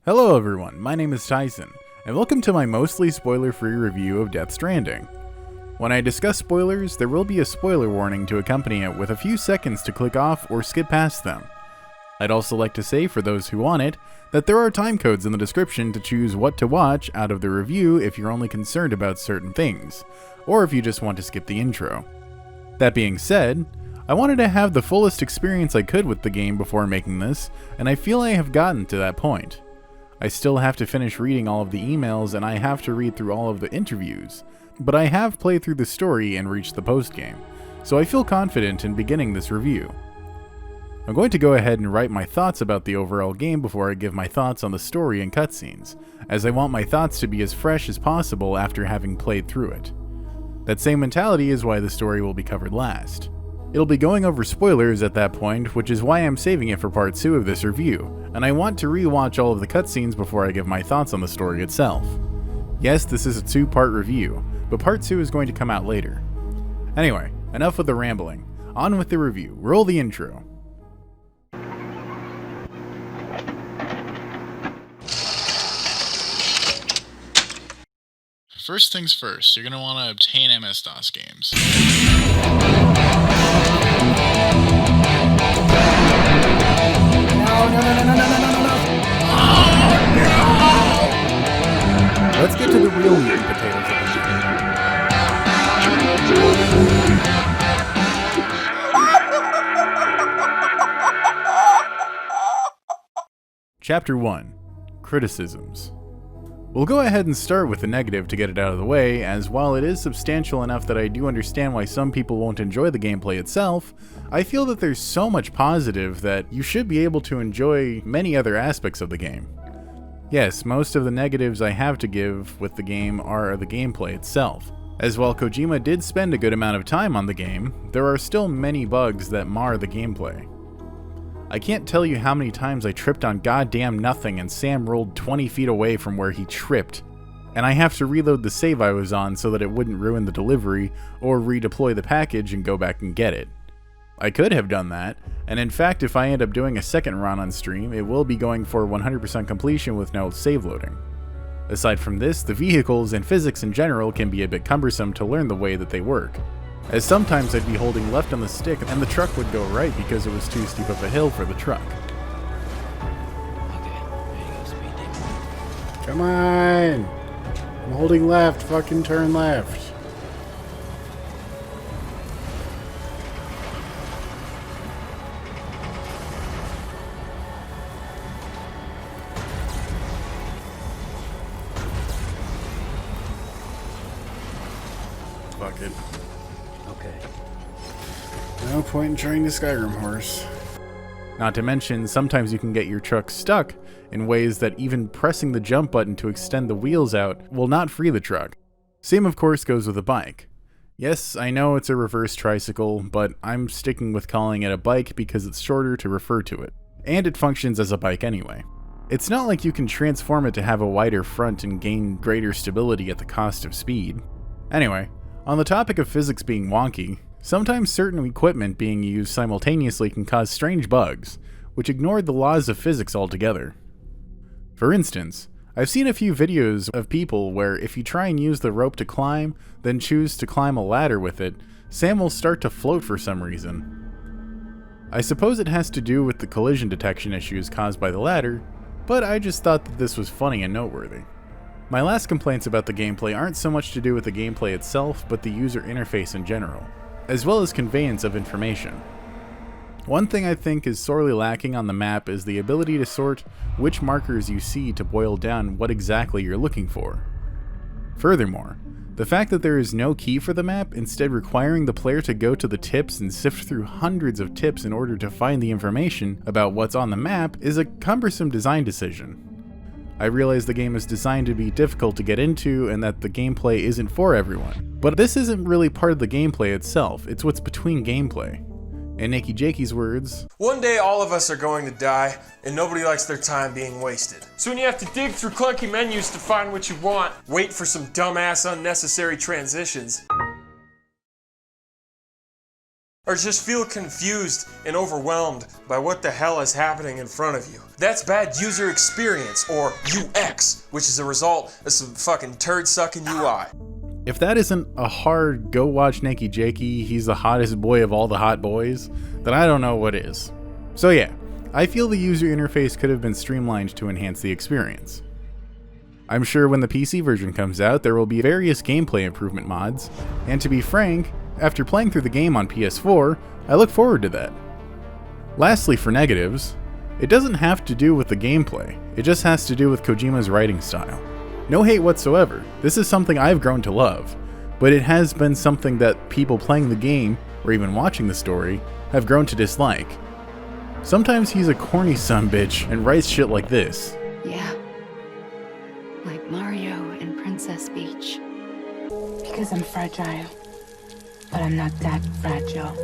Hello everyone, my name is Tyson, and welcome to my mostly spoiler-free review of Death Stranding. When I discuss spoilers, there will be a spoiler warning to accompany it with a few seconds to click off or skip past them. I'd also like to say, for those who want it, that there are timecodes in the description to choose what to watch out of the review if you're only concerned about certain things, or if you just want to skip the intro. That being said, I wanted to have the fullest experience I could with the game before making this, and I feel I have gotten to that point. I still have to finish reading all of the emails and I have to read through all of the interviews, but I have played through the story and reached the post-game, so I feel confident in beginning this review. I'm going to go ahead and write my thoughts about the overall game before I give my thoughts on the story and cutscenes, as I want my thoughts to be as fresh as possible after having played through it. That same mentality is why the story will be covered last. It'll be going over spoilers at that point, which is why I'm saving it for part 2 of this review, and I want to rewatch all of the cutscenes before I give my thoughts on the story itself. Yes, this is a 2-part review, but part 2 is going to come out later. Anyway, enough with the rambling. On with the review. Roll the intro. First things first, you're going to want to obtain MS-DOS games. Let's get to the real meat and potatoes of the Chapter 1. Criticisms. We'll go ahead and start with the negative to get it out of the way, as while it is substantial enough that I do understand why some people won't enjoy the gameplay itself, I feel that there's so much positive that you should be able to enjoy many other aspects of the game. Yes, most of the negatives I have to give with the game are the gameplay itself. As while Kojima did spend a good amount of time on the game, there are still many bugs that mar the gameplay. I can't tell you how many times I tripped on goddamn nothing and Sam rolled 20 feet away from where he tripped, and I have to reload the save I was on so that it wouldn't ruin the delivery, or redeploy the package and go back and get it. I could have done that, and in fact if I end up doing a second run on stream, it will be going for 100% completion with no save loading. Aside from this, the vehicles and physics in general can be a bit cumbersome to learn the way that they work, as sometimes I'd be holding left on the stick and the truck would go right because it was too steep of a hill for the truck. Come on! I'm holding left, fucking turn left. Fuck it. Okay. No point in trying the Skyrim horse. Not to mention, sometimes you can get your truck stuck in ways that even pressing the jump button to extend the wheels out will not free the truck. Same of course goes with a bike. Yes, I know it's a reverse tricycle, but I'm sticking with calling it a bike because it's shorter to refer to it. And it functions as a bike anyway. It's not like you can transform it to have a wider front and gain greater stability at the cost of speed. Anyway, on the topic of physics being wonky, sometimes certain equipment being used simultaneously can cause strange bugs, which ignored the laws of physics altogether. For instance, I've seen a few videos of people where if you try and use the rope to climb, then choose to climb a ladder with it, Sam will start to float for some reason. I suppose it has to do with the collision detection issues caused by the ladder, but I just thought that this was funny and noteworthy. My last complaints about the gameplay aren't so much to do with the gameplay itself, but the user interface in general, as well as conveyance of information. One thing I think is sorely lacking on the map is the ability to sort which markers you see to boil down what exactly you're looking for. Furthermore, the fact that there is no key for the map, instead requiring the player to go to the tips and sift through hundreds of tips in order to find the information about what's on the map, is a cumbersome design decision. I realize the game is designed to be difficult to get into and that the gameplay isn't for everyone, but this isn't really part of the gameplay itself, it's what's between gameplay. In Nikki Jakey's words, "One day all of us are going to die, and nobody likes their time being wasted. So when you have to dig through clunky menus to find what you want, wait for some dumbass unnecessary transitions, or just feel confused and overwhelmed by what the hell is happening in front of you. That's bad user experience, or UX, which is a result of some fucking turd-sucking UI. If that isn't a hard go watch Nakey Jakey, he's the hottest boy of all the hot boys, then I don't know what is. So yeah, I feel the user interface could have been streamlined to enhance the experience. I'm sure when the PC version comes out, there will be various gameplay improvement mods, and to be frank, after playing through the game on PS4, I look forward to that. Lastly, for negatives, it doesn't have to do with the gameplay, it just has to do with Kojima's writing style. No hate whatsoever, this is something I've grown to love, but it has been something that people playing the game, or even watching the story, have grown to dislike. Sometimes he's a corny sumbitch and writes shit like this. Yeah. Like Mario in Princess Peach. Because I'm fragile. But I'm not that fragile.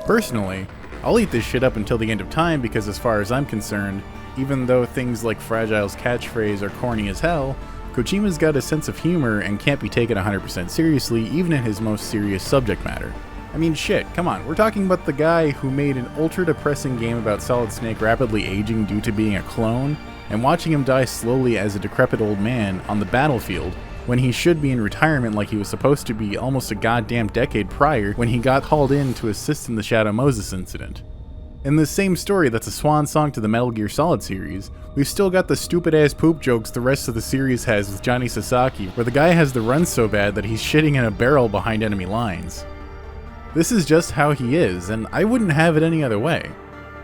Personally, I'll eat this shit up until the end of time because as far as I'm concerned, even though things like Fragile's catchphrase are corny as hell, Kojima's got a sense of humor and can't be taken 100% seriously even in his most serious subject matter. I mean shit, come on, we're talking about the guy who made an ultra-depressing game about Solid Snake rapidly aging due to being a clone, and watching him die slowly as a decrepit old man on the battlefield when he should be in retirement like he was supposed to be almost a goddamn decade prior when he got hauled in to assist in the Shadow Moses incident. In this same story that's a swan song to the Metal Gear Solid series, we've still got the stupid-ass poop jokes the rest of the series has with Johnny Sasaki, where the guy has the run so bad that he's shitting in a barrel behind enemy lines. This is just how he is, and I wouldn't have it any other way.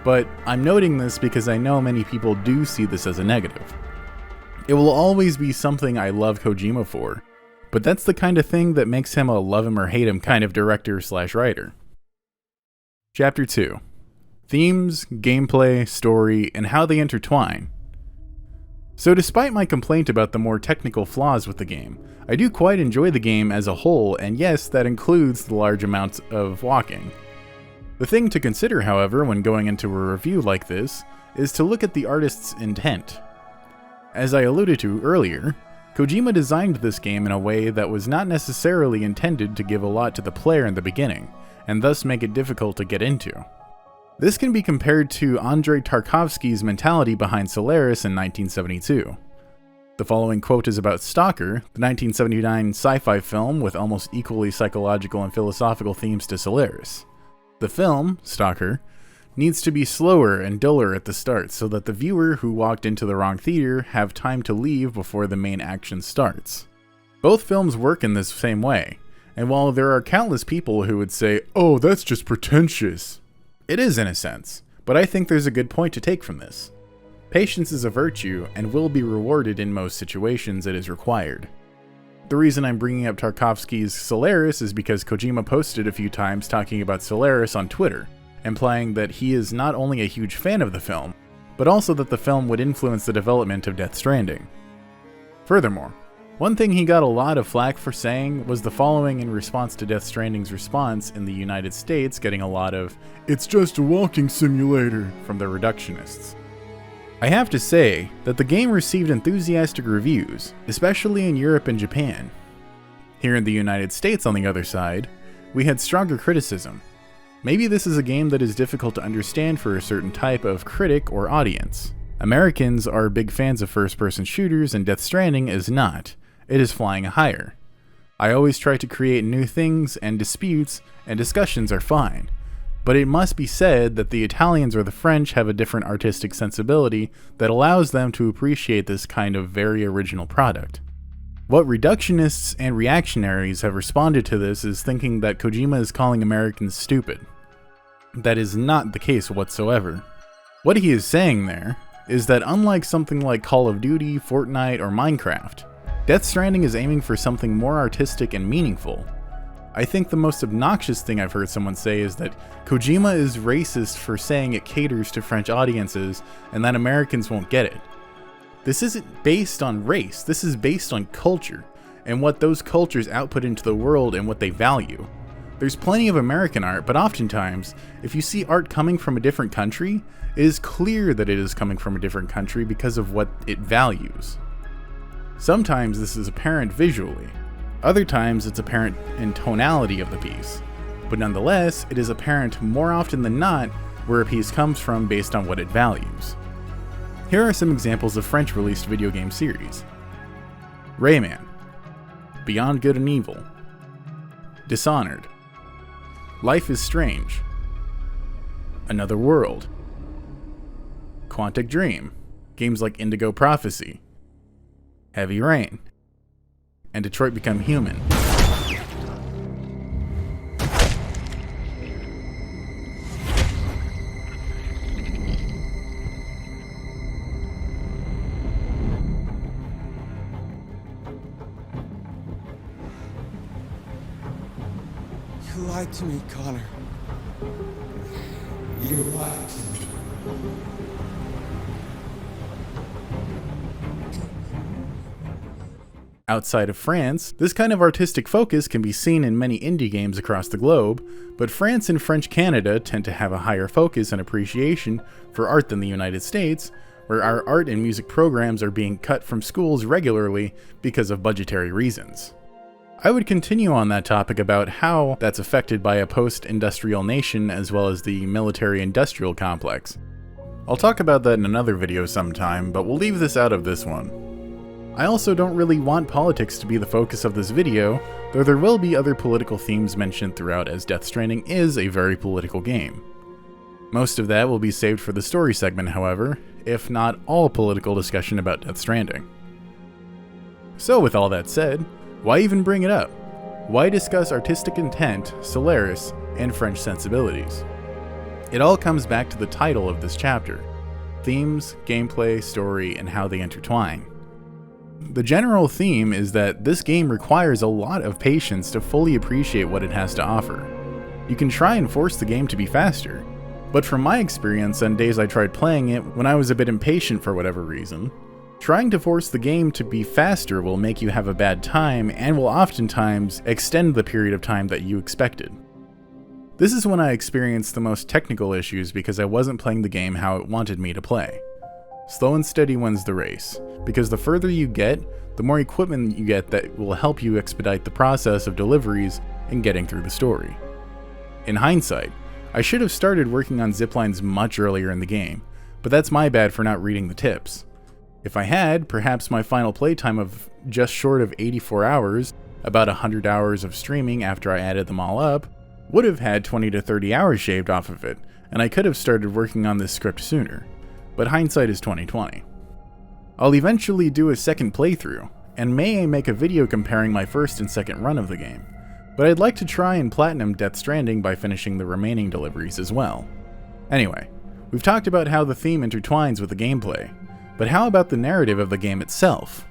But I'm noting this because I know many people do see this as a negative. It will always be something I love Kojima for, but that's the kind of thing that makes him a love him or hate him kind of director/writer. Chapter 2. Themes, gameplay, story, and how they intertwine. So despite my complaint about the more technical flaws with the game, I do quite enjoy the game as a whole, and yes, that includes the large amounts of walking. The thing to consider, however, when going into a review like this, is to look at the artist's intent. As I alluded to earlier, Kojima designed this game in a way that was not necessarily intended to give a lot to the player in the beginning, and thus make it difficult to get into. This can be compared to Andrei Tarkovsky's mentality behind Solaris in 1972. The following quote is about Stalker, the 1979 sci-fi film with almost equally psychological and philosophical themes to Solaris. The film, Stalker, needs to be slower and duller at the start so that the viewer who walked into the wrong theater have time to leave before the main action starts. Both films work in this same way, and while there are countless people who would say, "Oh, that's just pretentious," it is in a sense, but I think there's a good point to take from this. Patience is a virtue and will be rewarded in most situations it is required. The reason I'm bringing up Tarkovsky's Solaris is because Kojima posted a few times talking about Solaris on Twitter, implying that he is not only a huge fan of the film, but also that the film would influence the development of Death Stranding. Furthermore, one thing he got a lot of flack for saying was the following in response to Death Stranding's response in the United States getting a lot of "it's just a walking simulator" from the reductionists. I have to say that the game received enthusiastic reviews, especially in Europe and Japan. Here in the United States, on the other side, we had stronger criticism. Maybe this is a game that is difficult to understand for a certain type of critic or audience. Americans are big fans of first-person shooters and Death Stranding is not. It is flying higher. I always try to create new things, and disputes and discussions are fine. But it must be said that the Italians or the French have a different artistic sensibility that allows them to appreciate this kind of very original product. What reductionists and reactionaries have responded to this is thinking that Kojima is calling Americans stupid. That is not the case whatsoever. What he is saying there is that unlike something like Call of Duty, Fortnite, or Minecraft, Death Stranding is aiming for something more artistic and meaningful. I think the most obnoxious thing I've heard someone say is that Kojima is racist for saying it caters to French audiences and that Americans won't get it. This isn't based on race, this is based on culture, and what those cultures output into the world and what they value. There's plenty of American art, but oftentimes, if you see art coming from a different country, it is clear that it is coming from a different country because of what it values. Sometimes this is apparent visually. Other times it's apparent in tonality of the piece. but nonetheless, it is apparent more often than not where a piece comes from based on what it values. Here are some examples of French-released video game series. Rayman, Beyond Good and Evil, Dishonored, Life is Strange, Another World, Quantic Dream, games like Indigo Prophecy, Heavy Rain, and Detroit Become Human. You lied to me, Connor. You lied to me. Outside of France, this kind of artistic focus can be seen in many indie games across the globe, but France and French Canada tend to have a higher focus and appreciation for art than the United States, where our art and music programs are being cut from schools regularly because of budgetary reasons. I would continue on that topic about how that's affected by a post-industrial nation as well as the military-industrial complex. I'll talk about that in another video sometime, but we'll leave this out of this one. I also don't really want politics to be the focus of this video, though there will be other political themes mentioned throughout, as Death Stranding is a very political game. Most of that will be saved for the story segment, however, if not all political discussion about Death Stranding. So with all that said, why even bring it up? Why discuss artistic intent, Solaris, and French sensibilities? It all comes back to the title of this chapter: themes, gameplay, story, and how they intertwine. The general theme is that this game requires a lot of patience to fully appreciate what it has to offer. You can try and force the game to be faster, but from my experience on days I tried playing it when I was a bit impatient for whatever reason, trying to force the game to be faster will make you have a bad time and will oftentimes extend the period of time that you expected. This is when I experienced the most technical issues because I wasn't playing the game how it wanted me to play. Slow and steady wins the race, because the further you get, the more equipment you get that will help you expedite the process of deliveries and getting through the story. In hindsight, I should have started working on ziplines much earlier in the game, but that's my bad for not reading the tips. If I had, perhaps my final playtime of just short of 84 hours, about 100 hours of streaming after I added them all up, would have had 20 to 30 hours shaved off of it, and I could have started working on this script sooner. But hindsight is 20/20. I'll eventually do a second playthrough, and may make a video comparing my first and second run of the game, but I'd like to try and platinum Death Stranding by finishing the remaining deliveries as well. Anyway, we've talked about how the theme intertwines with the gameplay, but how about the narrative of the game itself?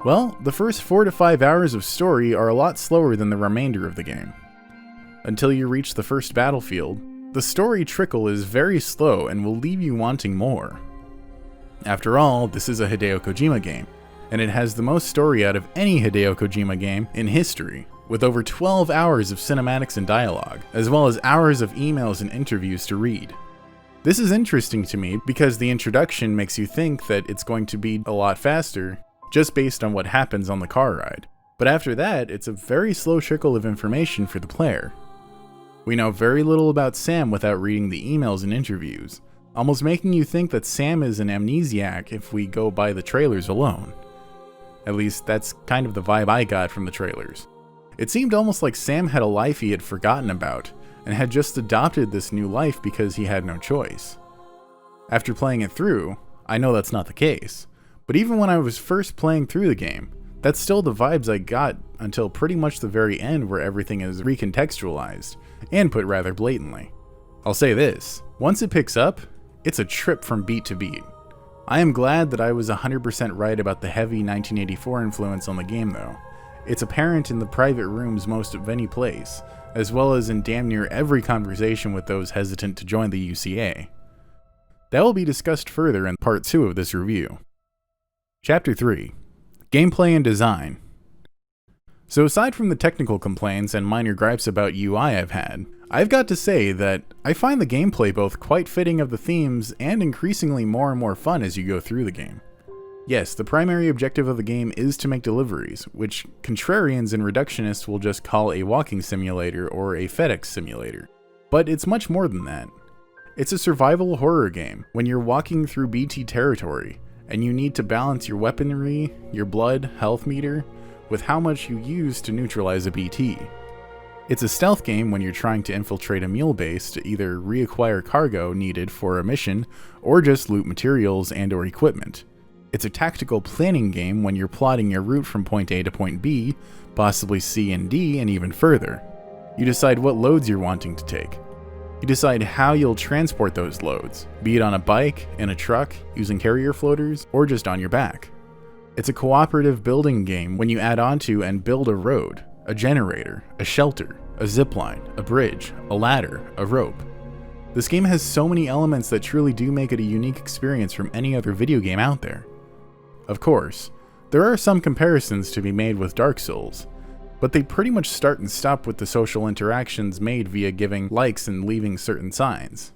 Well, the first 4 to 5 hours of story are a lot slower than the remainder of the game. Until you reach the first battlefield, the story trickle is very slow and will leave you wanting more. After all, this is a Hideo Kojima game, and it has the most story out of any Hideo Kojima game in history, with over 12 hours of cinematics and dialogue, as well as hours of emails and interviews to read. This is interesting to me because the introduction makes you think that it's going to be a lot faster, just based on what happens on the car ride. But after that, it's a very slow trickle of information for the player. We know very little about Sam without reading the emails and interviews, almost making you think that Sam is an amnesiac if we go by the trailers alone. At least that's kind of the vibe I got from the trailers. It seemed almost like Sam had a life he had forgotten about, and had just adopted this new life because he had no choice. After playing it through, I know that's not the case, but even when I was first playing through the game, that's still the vibes I got until pretty much the very end, where everything is recontextualized, and put rather blatantly. I'll say this, once it picks up, it's a trip from beat to beat. I am glad that I was 100% right about the heavy 1984 influence on the game though. It's apparent in the private rooms most of any place, as well as in damn near every conversation with those hesitant to join the UCA. That will be discussed further in part 2 of this review. Chapter 3. Gameplay and Design. So aside from the technical complaints and minor gripes about UI I've had, I've got to say that I find the gameplay both quite fitting of the themes and increasingly more and more fun as you go through the game. Yes, the primary objective of the game is to make deliveries, which contrarians and reductionists will just call a walking simulator or a FedEx simulator. But it's much more than that. It's a survival horror game when you're walking through BT territory, and you need to balance your weaponry, your blood, health meter, with how much you use to neutralize a BT. It's a stealth game when you're trying to infiltrate a mule base to either reacquire cargo needed for a mission, or just loot materials and or equipment. It's a tactical planning game when you're plotting your route from point A to point B, possibly C and D, and even further. You decide what loads you're wanting to take. You decide how you'll transport those loads, be it on a bike, in a truck, using carrier floaters, or just on your back. It's a cooperative building game when you add onto and build a road, a generator, a shelter, a zipline, a bridge, a ladder, a rope. This game has so many elements that truly do make it a unique experience from any other video game out there. Of course, there are some comparisons to be made with Dark Souls, but they pretty much start and stop with the social interactions made via giving likes and leaving certain signs.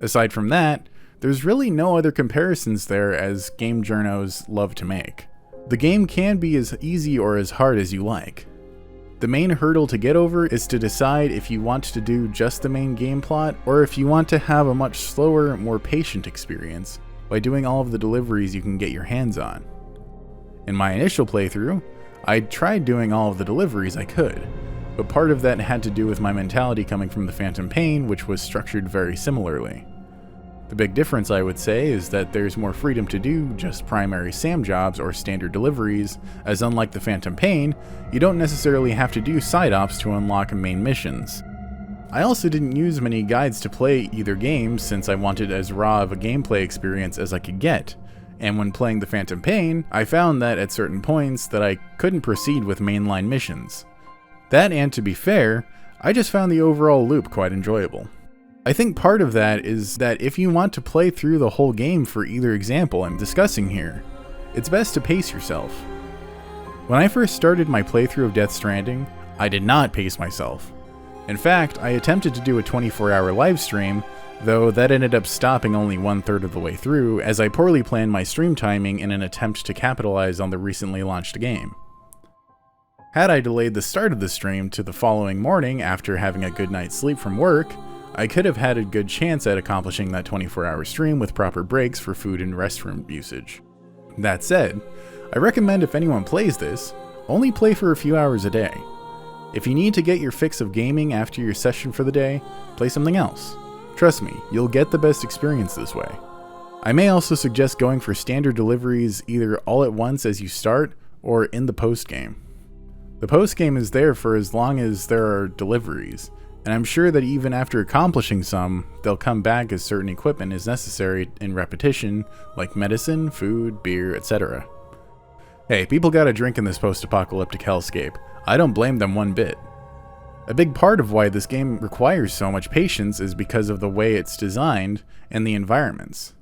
Aside from that, there's really no other comparisons there as game journos love to make. The game can be as easy or as hard as you like. The main hurdle to get over is to decide if you want to do just the main game plot, or if you want to have a much slower, more patient experience by doing all of the deliveries you can get your hands on. In my initial playthrough, I tried doing all of the deliveries I could, but part of that had to do with my mentality coming from the Phantom Pain, which was structured very similarly. The big difference, I would say, is that there's more freedom to do just primary SAM jobs or standard deliveries, as unlike the Phantom Pain, you don't necessarily have to do side ops to unlock main missions. I also didn't use many guides to play either game since I wanted as raw of a gameplay experience as I could get, and when playing the Phantom Pain, I found that at certain points that I couldn't proceed with mainline missions. That, and to be fair, I just found the overall loop quite enjoyable. I think part of that is that if you want to play through the whole game for either example I'm discussing here, it's best to pace yourself. When I first started my playthrough of Death Stranding, I did not pace myself. In fact, I attempted to do a 24-hour live stream, though that ended up stopping only 1/3 of the way through, as I poorly planned my stream timing in an attempt to capitalize on the recently launched game. Had I delayed the start of the stream to the following morning after having a good night's sleep from work, I could have had a good chance at accomplishing that 24-hour stream with proper breaks for food and restroom usage. That said, I recommend if anyone plays this, only play for a few hours a day. If you need to get your fix of gaming after your session for the day, play something else. Trust me, you'll get the best experience this way. I may also suggest going for standard deliveries either all at once as you start, or in the post-game. The post-game is there for as long as there are deliveries, and I'm sure that even after accomplishing some, they'll come back as certain equipment is necessary in repetition, like medicine, food, beer, etc. Hey, people gotta drink in this post-apocalyptic hellscape. I don't blame them one bit. A big part of why this game requires so much patience is because of the way it's designed and the environments.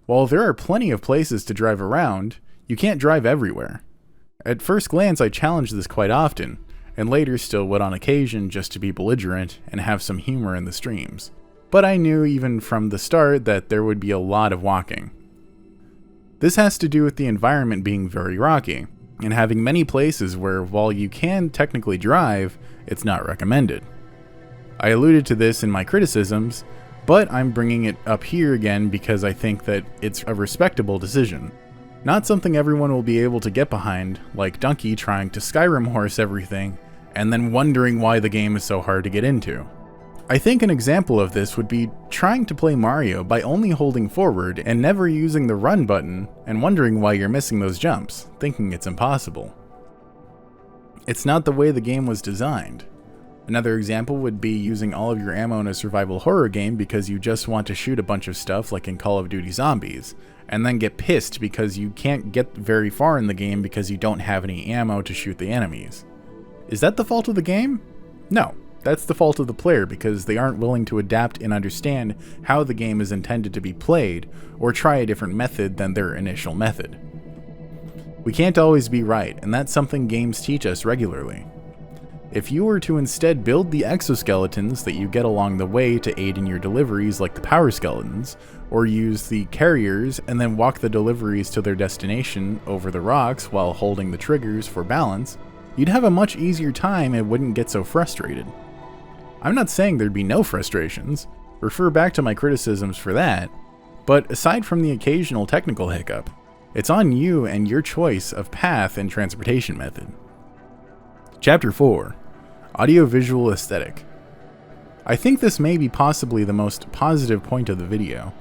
While there are plenty of places to drive around, you can't drive everywhere. At first glance, I challenged this quite often, and later still would on occasion just to be belligerent and have some humor in the streams. But I knew even from the start that there would be a lot of walking. This has to do with the environment being very rocky, and having many places where while you can technically drive, it's not recommended. I alluded to this in my criticisms, but I'm bringing it up here again because I think that it's a respectable decision. Not something everyone will be able to get behind, like Donkey trying to Skyrim horse everything, and then wondering why the game is so hard to get into. I think an example of this would be trying to play Mario by only holding forward and never using the run button, and wondering why you're missing those jumps, thinking it's impossible. It's not the way the game was designed. Another example would be using all of your ammo in a survival horror game because you just want to shoot a bunch of stuff like in Call of Duty Zombies, and then get pissed because you can't get very far in the game because you don't have any ammo to shoot the enemies. Is that the fault of the game? No, that's the fault of the player because they aren't willing to adapt and understand how the game is intended to be played, or try a different method than their initial method. We can't always be right, and that's something games teach us regularly. If you were to instead build the exoskeletons that you get along the way to aid in your deliveries like the power skeletons, or use the carriers and then walk the deliveries to their destination over the rocks while holding the triggers for balance, you'd have a much easier time and wouldn't get so frustrated. I'm not saying there'd be no frustrations, refer back to my criticisms for that, but aside from the occasional technical hiccup, it's on you and your choice of path and transportation method. Chapter 4. Audiovisual Aesthetic. I think this may be possibly the most positive point of the video,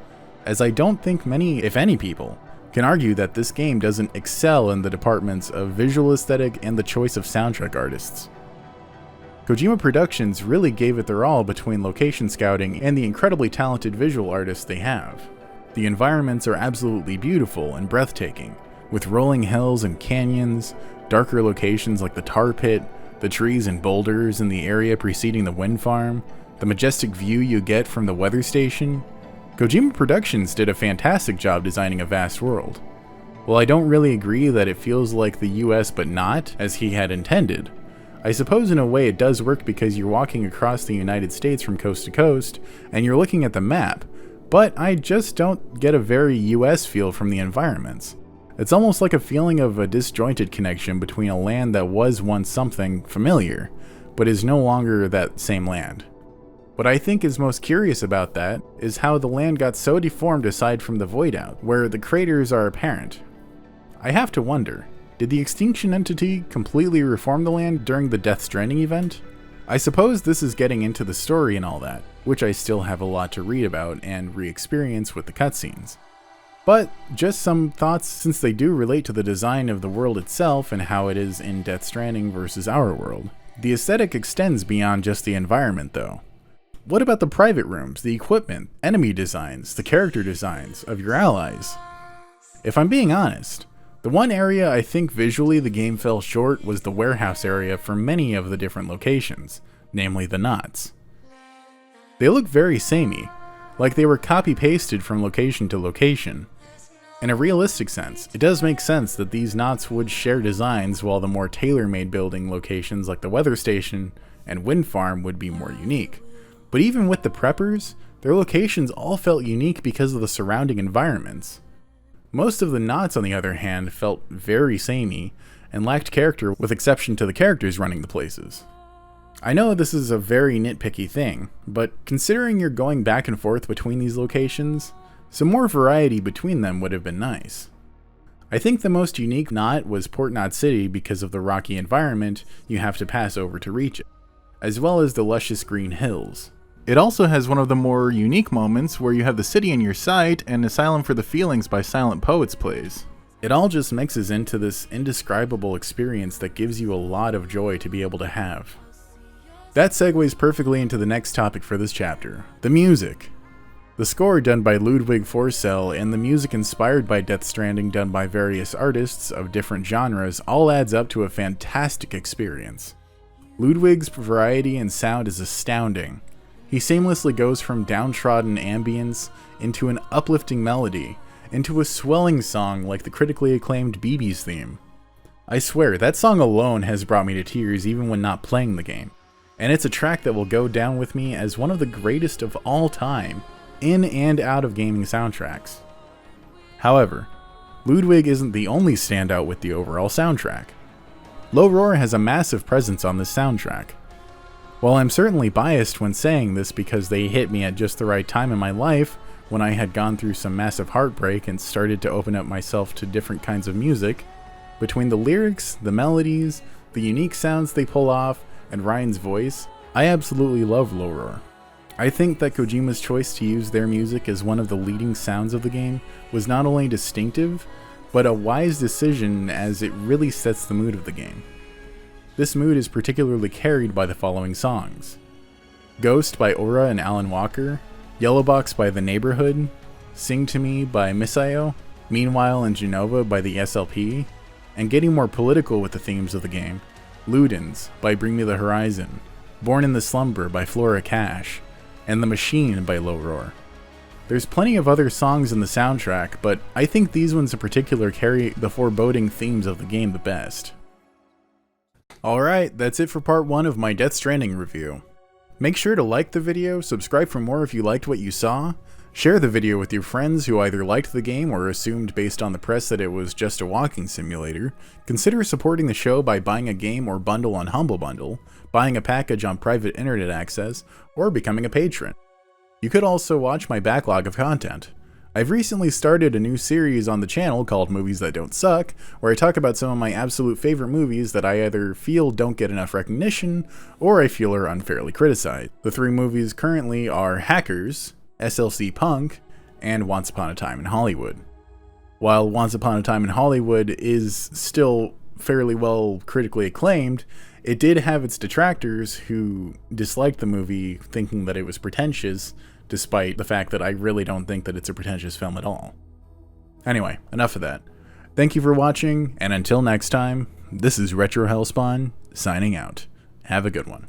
as I don't think many, if any people, can argue that this game doesn't excel in the departments of visual aesthetic and the choice of soundtrack artists. Kojima Productions really gave it their all between location scouting and the incredibly talented visual artists they have. The environments are absolutely beautiful and breathtaking, with rolling hills and canyons, darker locations like the tar pit, the trees and boulders in the area preceding the wind farm, the majestic view you get from the weather station. Kojima Productions did a fantastic job designing a vast world. While I don't really agree that it feels like the US but not, as he had intended, I suppose in a way it does work because you're walking across the United States from coast to coast, and you're looking at the map, but I just don't get a very US feel from the environments. It's almost like a feeling of a disjointed connection between a land that was once something familiar, but is no longer that same land. What I think is most curious about that is how the land got so deformed aside from the void out, where the craters are apparent. I have to wonder, did the extinction entity completely reform the land during the Death Stranding event? I suppose this is getting into the story and all that, which I still have a lot to read about and re-experience with the cutscenes. But just some thoughts since they do relate to the design of the world itself and how it is in Death Stranding versus our world. The aesthetic extends beyond just the environment though. What about the private rooms, the equipment, enemy designs, the character designs of your allies? If I'm being honest, the one area I think visually the game fell short was the warehouse area for many of the different locations, namely the knots. They look very samey, like they were copy-pasted from location to location. In a realistic sense, it does make sense that these knots would share designs while the more tailor-made building locations like the weather station and wind farm would be more unique. But even with the preppers, their locations all felt unique because of the surrounding environments. Most of the knots, on the other hand, felt very samey and lacked character with exception to the characters running the places. I know this is a very nitpicky thing, but considering you're going back and forth between these locations, some more variety between them would have been nice. I think the most unique knot was Port Knot City because of the rocky environment you have to pass over to reach it, as well as the luscious green hills. It also has one of the more unique moments where you have the city in your sight and Asylum for the Feelings by Silent Poets plays. It all just mixes into this indescribable experience that gives you a lot of joy to be able to have. That segues perfectly into the next topic for this chapter, the music. The score done by Ludwig Forsell and the music inspired by Death Stranding done by various artists of different genres all adds up to a fantastic experience. Ludwig's variety and sound is astounding. He seamlessly goes from downtrodden ambience into an uplifting melody, into a swelling song like the critically acclaimed BB's theme. I swear, that song alone has brought me to tears even when not playing the game, and it's a track that will go down with me as one of the greatest of all time, in and out of gaming soundtracks. However, Ludwig isn't the only standout with the overall soundtrack. Low Roar has a massive presence on this soundtrack. While I'm certainly biased when saying this because they hit me at just the right time in my life, when I had gone through some massive heartbreak and started to open up myself to different kinds of music, between the lyrics, the melodies, the unique sounds they pull off, and Ryan's voice, I absolutely love Low Roar. I think that Kojima's choice to use their music as one of the leading sounds of the game was not only distinctive, but a wise decision as it really sets the mood of the game. This mood is particularly carried by the following songs: Ghost by Aura and Alan Walker, Yellowbox by The Neighborhood, Sing to Me by Misayo, Meanwhile and Genova by the SLP, and getting more political with the themes of the game, Ludens by Bring Me the Horizon, Born in the Slumber by Flora Cash, and The Machine by Low Roar. There's plenty of other songs in the soundtrack, but I think these ones in particular carry the foreboding themes of the game the best. Alright, that's it for part 1 of my Death Stranding review. Make sure to like the video, subscribe for more if you liked what you saw, share the video with your friends who either liked the game or assumed based on the press that it was just a walking simulator, consider supporting the show by buying a game or bundle on Humble Bundle, buying a package on private internet access, or becoming a patron. You could also watch my backlog of content. I've recently started a new series on the channel called Movies That Don't Suck, where I talk about some of my absolute favorite movies that I either feel don't get enough recognition, or I feel are unfairly criticized. The 3 movies currently are Hackers, SLC Punk, and Once Upon a Time in Hollywood. While Once Upon a Time in Hollywood is still fairly well critically acclaimed, it did have its detractors who disliked the movie thinking that it was pretentious, despite the fact that I really don't think that it's a pretentious film at all. Anyway, enough of that. Thank you for watching, and until next time, this is RetroHellspawn, signing out. Have a good one.